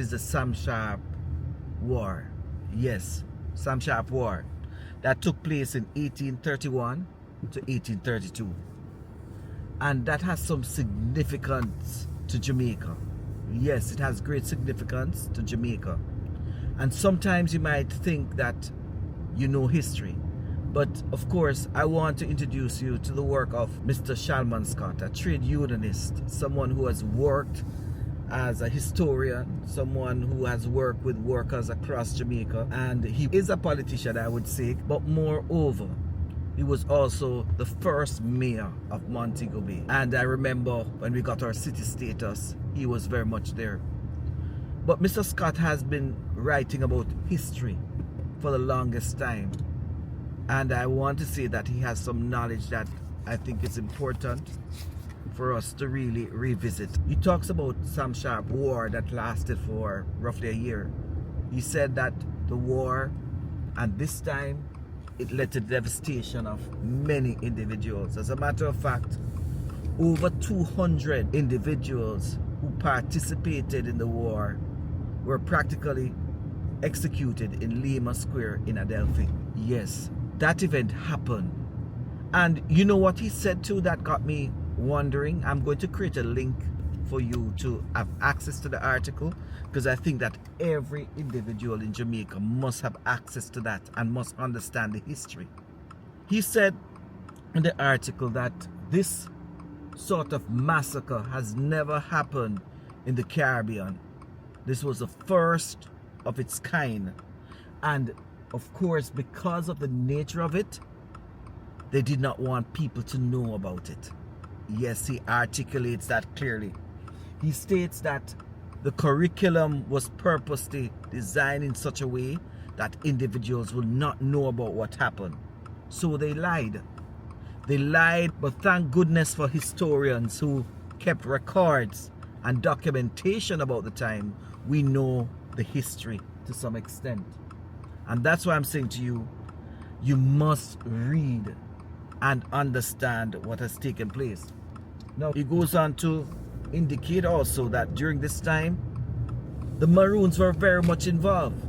is the Sam Sharp War. Yes, Sam Sharp War that took place in 1831 to 1832. And that has some significance to Jamaica. Yes, it has great significance to Jamaica. And sometimes you might think that you know history. But of course, I want to introduce you to the work of Mr. Shalman Scott, a trade unionist, someone who has worked as a historian, someone who has worked with workers across Jamaica. And he is a politician, I would say, but moreover, he was also the first mayor of Montego Bay. And I remember when we got our city status, he was very much there. But Mr. Scott has been writing about history for the longest time. And I want to say that he has some knowledge that I think is important for us to really revisit. He talks about Sam Sharp War that lasted for roughly a year. He said that the war, and this time, it led to the devastation of many individuals. As a matter of fact, over 200 individuals who participated in the war were practically executed in Lima Square in Adelphi. Yes, that event happened. And you know what he said too that got me wondering? I'm going to create a link for you to have access to the article, because I think that every individual in Jamaica must have access to that and must understand the history. He said in the article that this sort of massacre has never happened in the Caribbean. This was the first of its kind. And of course, because of the nature of it, they did not want people to know about it. Yes, he articulates that clearly. He states that the curriculum was purposely designed in such a way that individuals will not know about what happened. So they lied. They lied, but thank goodness for historians who kept records and documentation about the time. We know the history to some extent. And that's why I'm saying to you, you must read and understand what has taken place. Now, he goes on to indicate also that during this time, the Maroons were very much involved.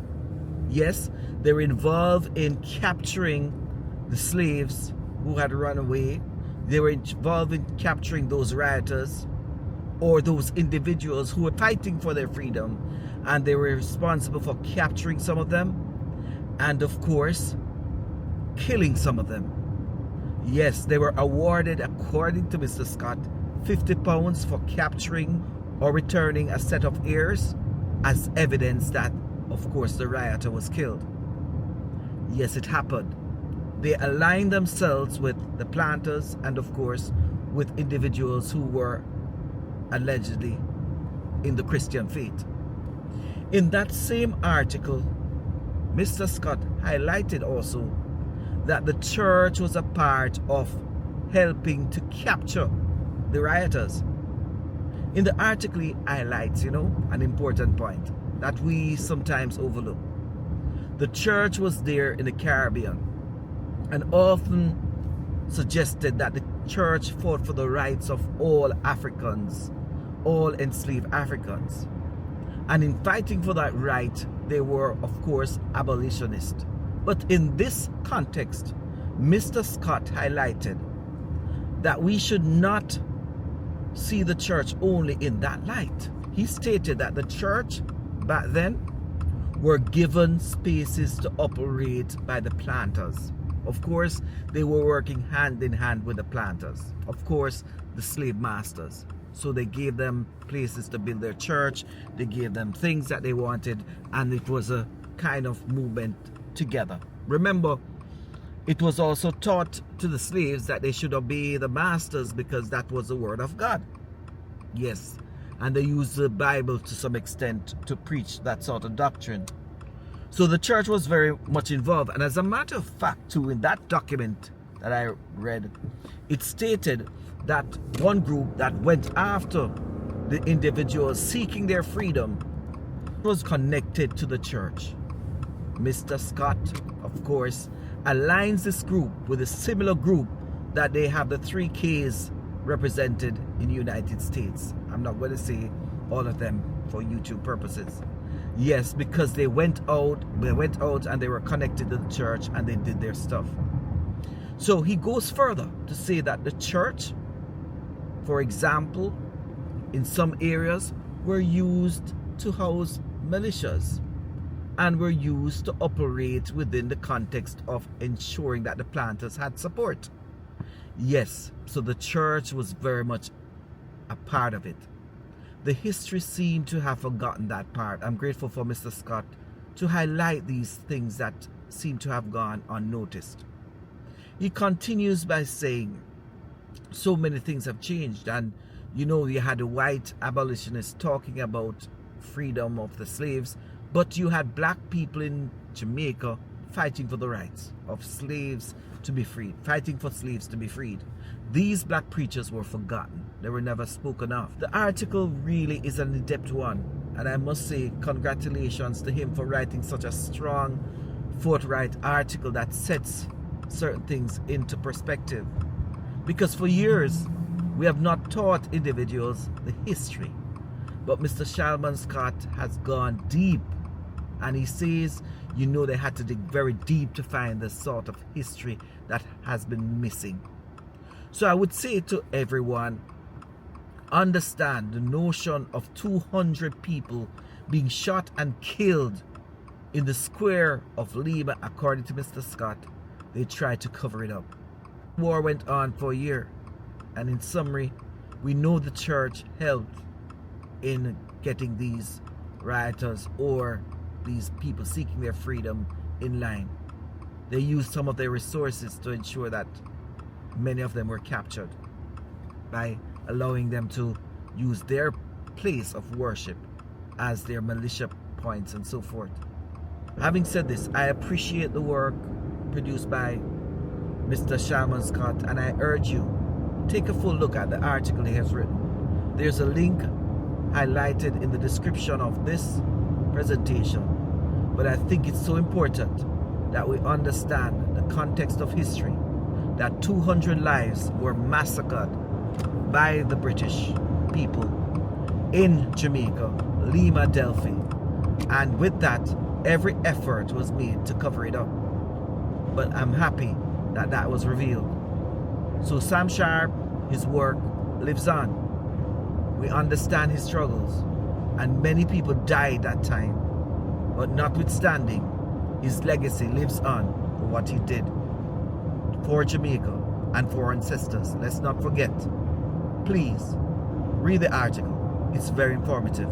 Yes, they were involved in capturing the slaves who had run away. They were involved in capturing those rioters or those individuals who were fighting for their freedom, and they were responsible for capturing some of them and, of course, killing some of them. Yes, they were awarded, according to Mr. Scott, £50 for capturing or returning a set of heirs as evidence that, of course, the rioter was killed. Yes, it happened. They aligned themselves with the planters and, of course, with individuals who were allegedly in the Christian faith. In that same article, Mr. Scott highlighted also that the church was a part of helping to capture the rioters. In the article, he highlights, an important point that we sometimes overlook. The church was there in the Caribbean and often suggested that the church fought for the rights of all Africans, all enslaved Africans. And in fighting for that right, they were, of course, abolitionists. But in this context, Mr. Scott highlighted that we should not see the church only in that light. He stated that the church back then were given spaces to operate by the planters. Of course, they were working hand in hand with the planters. Of course, the slave masters. So they gave them places to build their church. They gave them things that they wanted, and it was a kind of movement together. Remember, it was also taught to the slaves that they should obey the masters because that was the word of God. Yes, and they used the Bible to some extent to preach that sort of doctrine. So the church was very much involved. And as a matter of fact, too, in that document that I read, it stated that one group that went after the individuals seeking their freedom was connected to the church. Mr. Scott, of course, aligns this group with a similar group that they have the 3Ks represented in the United States. I'm not going to say all of them for YouTube purposes. Yes, because they went out and they were connected to the church and they did their stuff. So he goes further to say that the church, for example, in some areas were used to house militias and were used to operate within the context of ensuring that the planters had support. Yes, so the church was very much a part of it. The history seemed to have forgotten that part. I'm grateful for Mr. Scott to highlight these things that seem to have gone unnoticed. He continues by saying, so many things have changed, and you know, you had the white abolitionists talking about freedom of the slaves, but you had black people in Jamaica fighting for the rights of slaves to be freed, fighting for slaves to be freed. These black preachers were forgotten. They were never spoken of. The article really is an in-depth one, and I must say congratulations to him for writing such a strong, forthright article that sets certain things into perspective. Because for years, we have not taught individuals the history. But Mr. Shalman Scott has gone deep, and he says, you know, they had to dig very deep to find the sort of history that has been missing. So I would say to everyone, understand the notion of 200 people being shot and killed in the square of Lima, according to Mr. Scott. They tried to cover it up. War went on for a year, and in summary, we know the church helped in getting these rioters or these people seeking their freedom in line. They used some of their resources to ensure that many of them were captured by allowing them to use their place of worship as their militia points and so forth. Having said this, I appreciate the work produced by Mr. Shalman Scott, and I urge you, take a full look at the article he has written. There's a link highlighted in the description of this presentation, but I think it's so important that we understand the context of history, that 200 lives were massacred by the British people in Jamaica, Lima, Adelphi, and with that, every effort was made to cover it up. But I'm happy that that was revealed. So Sam Sharp, his work lives on. We understand his struggles, and many people died that time, but notwithstanding, his legacy lives on for what he did for Jamaica and for our ancestors. Let's not forget. Please read the article. It's very informative.